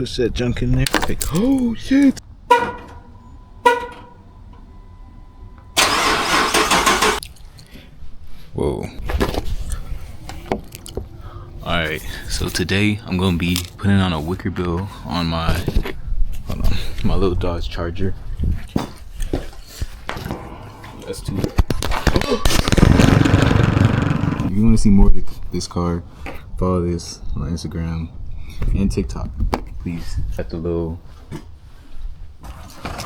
push that junk in there. Okay. Oh shit! Whoa. Alright, so today I'm gonna be putting on a Wickerbill on my my little Dodge Charger. That's too. If you want to see more of this car, follow this on Instagram and TikTok, please. Got the little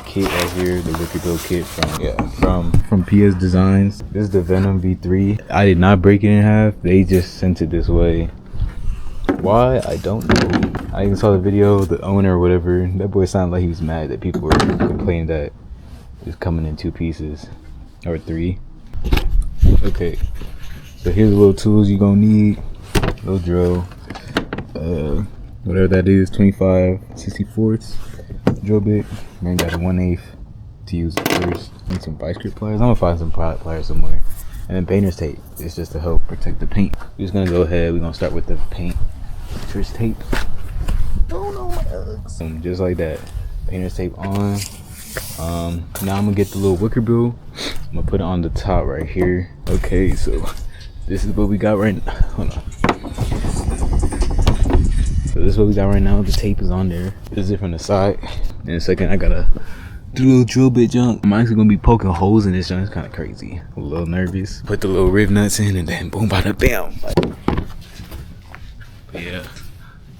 kit right here, the Wickerbill kit from PSDesigns. This is the Venom V3. I did not break it in half. They just sent it this way. Why? I don't know. I even saw the video, the owner or whatever. That boy sounded like he was mad that people were complaining that it's coming in 2 pieces or 3. Okay, so here's the little tools you're gonna need. Little drill, whatever that is, 25/64 drill bit. Then got a 1/8 to use it first. Need some vice grip pliers. I'm gonna find some pliers somewhere. And then painter's tape. It's just to help protect the paint. We're just gonna go ahead. We're gonna start with the painter's tape. Oh no, my Uggs. Just like that. Painter's tape on. Now I'm gonna get the little Wickerbill. I'm gonna put it on the top right here. Okay, so this is what we got right now. Hold on. So this is what we got right now. The tape is on there. This is it from the side. In a second, I gotta do a little drill bit junk. I'm actually gonna be poking holes in this junk. It's kind of crazy. I'm a little nervous. Put the little rivnuts in, and then boom, bada bam. But yeah,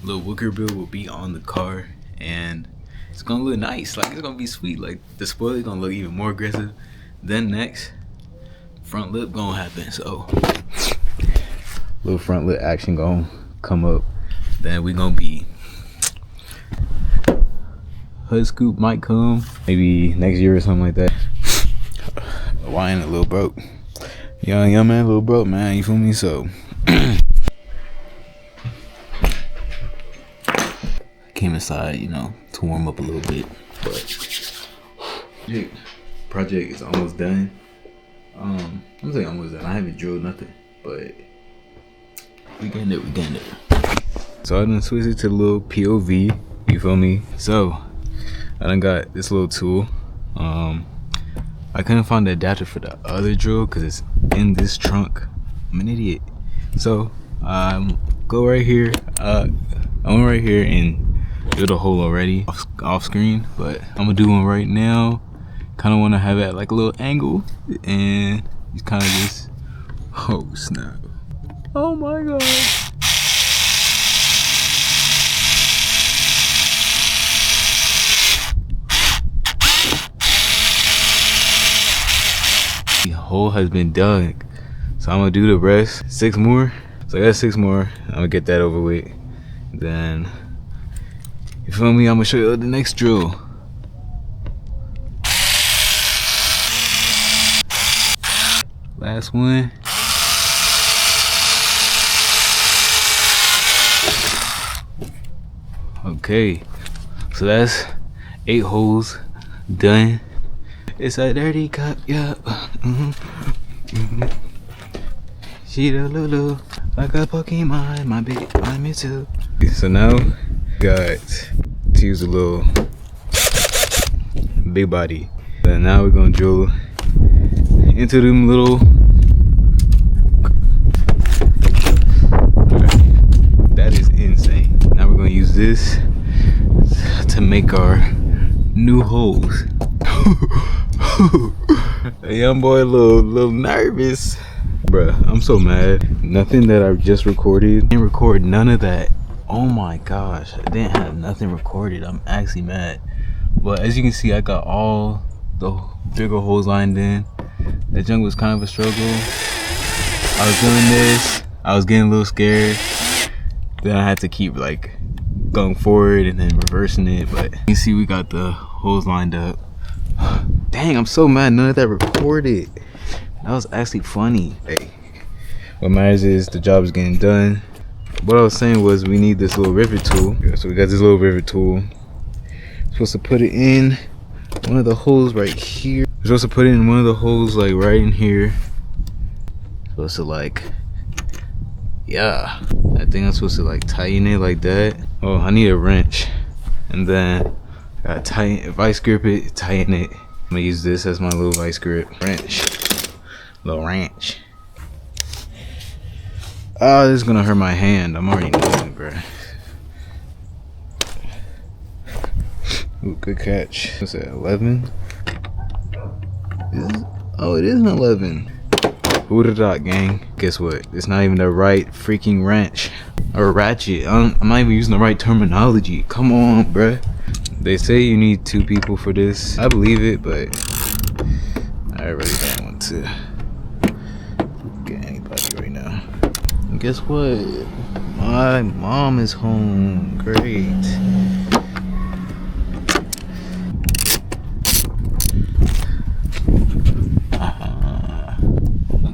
little Wickerbill will be on the car, and it's gonna look nice. Like, it's gonna be sweet. Like, the spoiler gonna look even more aggressive. Then next, front lip gonna happen. So little front lip action gonna come up. Then we gonna be hood scoop might come maybe next year or something like that. Why ain't it a little broke? Young man, a little broke, man. You feel me? So came inside, you know, to warm up a little bit. But project is almost done. I'm saying almost done. I haven't drilled nothing, but we getting it. So I done switched it to the little POV. You feel me? So I done got this little tool. I couldn't find the adapter for the other drill because it's in this trunk. I'm an idiot. So go right here. I went right here and drilled a hole already off screen, but I'm gonna do one right now. Kind of want to have it at like a little angle, and it's kind of just, oh snap, oh my god. The hole has been dug, so I'm gonna do the rest. 6 more. So I got 6 more. I'm gonna get that over with. Then, you feel me? I'm gonna show you the next drill. Last one. Okay, so that's 8 holes done. It's a dirty cup, yeah. She the Lulu, like a Pokemon, my big, I'm me too. So now, got to use a little big body. And now we're gonna drill into them little. That is insane. Now we're gonna use this to make our new holes. A young boy a little nervous. Bruh, I'm so mad. Nothing that I've just recorded. Didn't record none of that. Oh my gosh, I didn't have nothing recorded. I'm actually mad. But as you can see, I got all the bigger holes lined in. That junk was kind of a struggle. I was doing this, I was getting a little scared. Then I had to keep like going forward and then reversing it. But you see, we got the holes lined up. Dang, I'm so mad none of that recorded. That was actually funny. Hey, what matters is the job is getting done. What I was saying was we need this little rivet tool. So we got this little rivet tool. Supposed to put it in one of the holes right here. We're supposed to put it in one of the holes like right in here. Supposed to like, yeah, I think I'm supposed to like tighten it like that. Oh, I need a wrench. And then I gotta tighten, vice grip it, tighten it. I'm gonna use this as my little vice grip wrench. Little wrench. Oh, this is gonna hurt my hand. I'm already knowing, bro. Ooh, good catch. What's that, 11? Oh, it is an 11. Who the dot, gang? Guess what? It's not even the right freaking wrench. Or ratchet. I'm not even using the right terminology. Come on, bruh. They say you need 2 people for this. I believe it, but I really don't want to get anybody right now. And guess what? My mom is home. Great.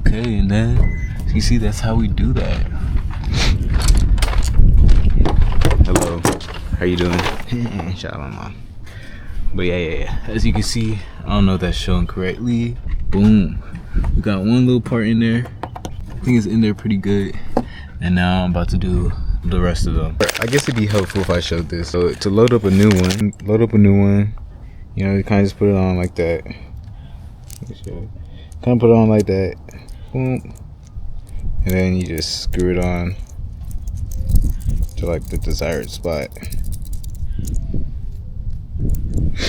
Okay, and then you see that's how we do that. Hello, how you doing? Shout out my mom. But yeah. As you can see, I don't know if that's showing correctly. Boom. We got one little part in there. I think it's in there pretty good. And now I'm about to do the rest of them. I guess it'd be helpful if I showed this. So to load up a new one, you know, you kind of just put it on like that. Kind of put it on like that. Boom. And then you just screw it on to like the desired spot.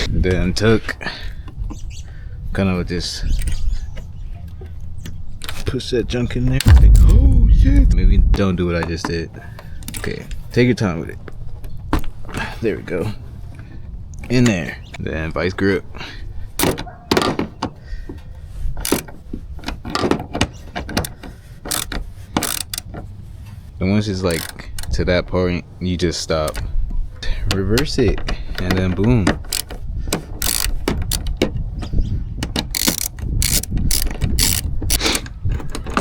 And then kind of just push that junk in there. Like, oh shit. Maybe don't do what I just did. Okay, take your time with it. There we go. In there. Then vice grip. And once it's like to that point, you just stop. Reverse it, and then boom.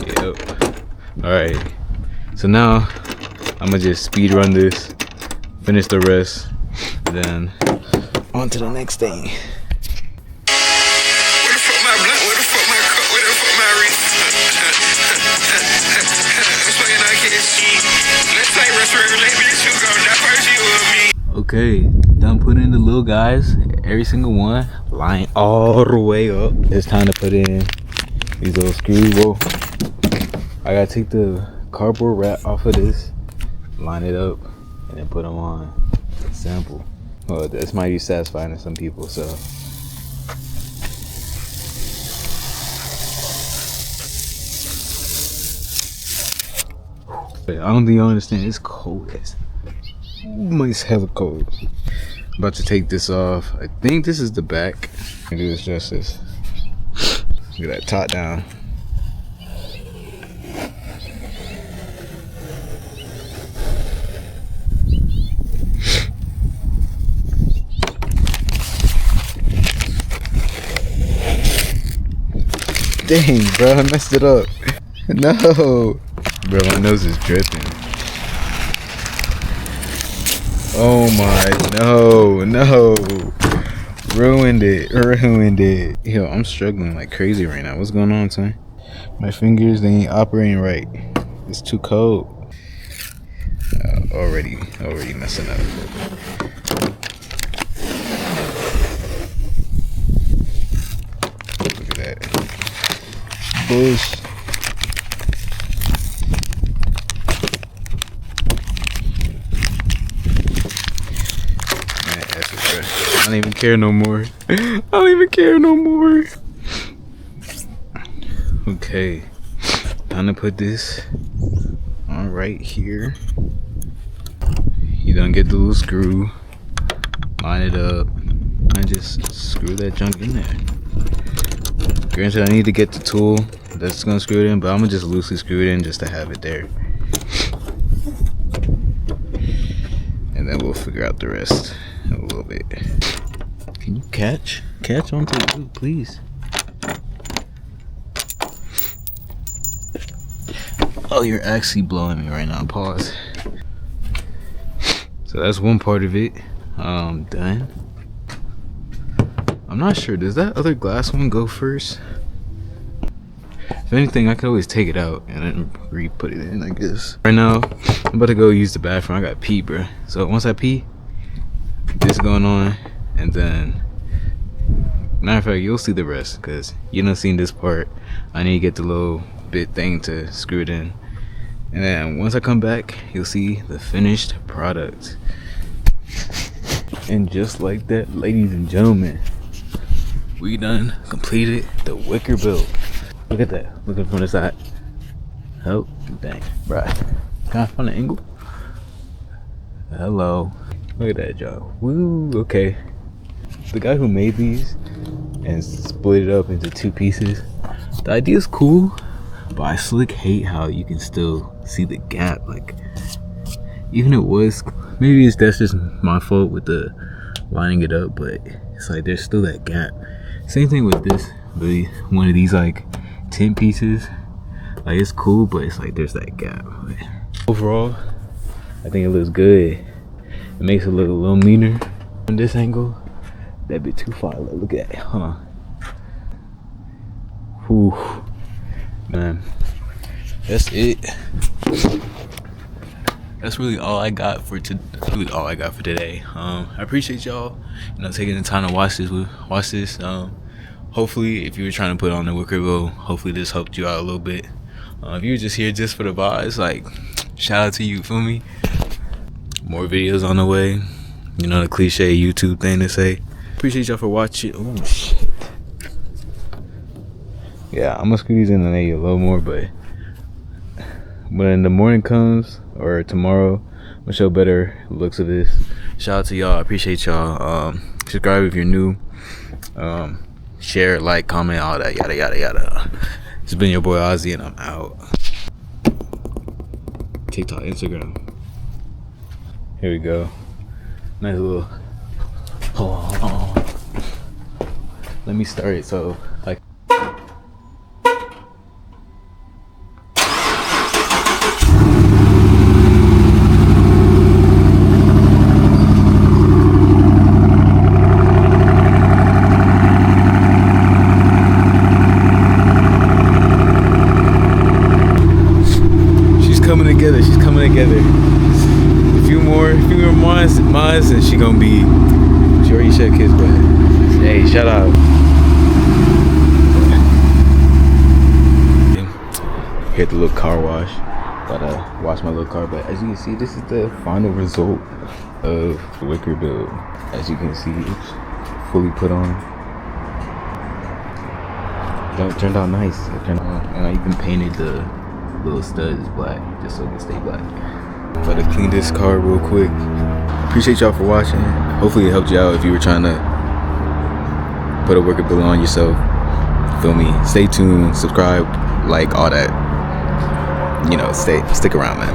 Yep. Alright. So now I'm gonna just speed run this, finish the rest, then on to the next thing. Okay, done putting in the little guys, every single one, line all the way up. It's time to put in these little screws. Whoa, I gotta take the cardboard wrap off of this, line it up, and then put them on. It's simple. Well, this might be satisfying to some people, so. I don't think you understand, it's cold. It's hella cold. I'm about to take this off. I think this is the back. I can do this justice. Look at that top down. Dang, bro, I messed it up. No. Bro, my nose is dripping. Oh my, no. Ruined it. Yo, I'm struggling like crazy right now. What's going on, son? My fingers, they ain't operating right. It's too cold. Already messing up. Look at that. Bush. I don't even care no more. Okay, time to put this on right here. You done get the little screw, line it up, and just screw that junk in there. Granted, I need to get the tool that's gonna screw it in, but I'm gonna just loosely screw it in just to have it there. And then we'll figure out the rest in a little bit. Can you catch onto the glue, please? Oh, you're actually blowing me right now. Pause. So that's one part of it. Done. I'm not sure. Does that other glass one go first? If anything, I could always take it out and then re-put it in, I guess. Right now, I'm about to go use the bathroom. I got pee, bro. So once I pee, this going on, and then matter of fact, you'll see the rest because you don't seen this part. I need to get the little bit thing to screw it in, and then once I come back, you'll see the finished product. And just like that, ladies and gentlemen, we done completed the Wickerbill. Look at that. Looking from the side. Oh, dang. Right. Can I find an angle? Hello. Look at that, y'all. Woo, okay. The guy who made these and split it up into 2 pieces, the idea is cool, but I slick hate how you can still see the gap. Like, even it was, maybe that's just my fault with the lining it up, but it's like there's still that gap. Same thing with this, but one of these like 10 pieces, like it's cool, but it's like there's that gap. But overall, I think it looks good. It makes it look a little meaner. From this angle, that'd be too far. Look at that, huh? Whew, man, that's it. That's really all I got for today. I appreciate y'all, taking the time to watch this. Hopefully, if you were trying to put on the Wickerbill, hopefully this helped you out a little bit. If you were just here just for the vibes, like, shout out to you, feel me? More videos on the way. The cliche YouTube thing to say. Appreciate y'all for watching. Oh shit. Yeah, I'm gonna squeeze in maybe a little more, but when the morning comes or tomorrow, I'm gonna show better looks of this. Shout out to y'all. I appreciate y'all. Subscribe if you're new. Share, like, comment, all that, yada yada yada. It's been your boy Ozzy, and I'm out. TikTok, Instagram. Here we go. Nice little. Hold on. Let me start it. So, like. She's coming together. A few more miles, and she already shed kids, but hey, shout out. Here at the little car wash. Gotta wash my little car, but as you can see, this is the final result of the Wickerbill. As you can see, it's fully put on. It turned out nice. And I even painted the little studs black just so it can stay black. But to clean this car real quick. Appreciate y'all for watching. Hopefully it helped you out if you were trying to put a Wickerbill on yourself. Feel me? Stay tuned, subscribe, like, all that. Stick around, man.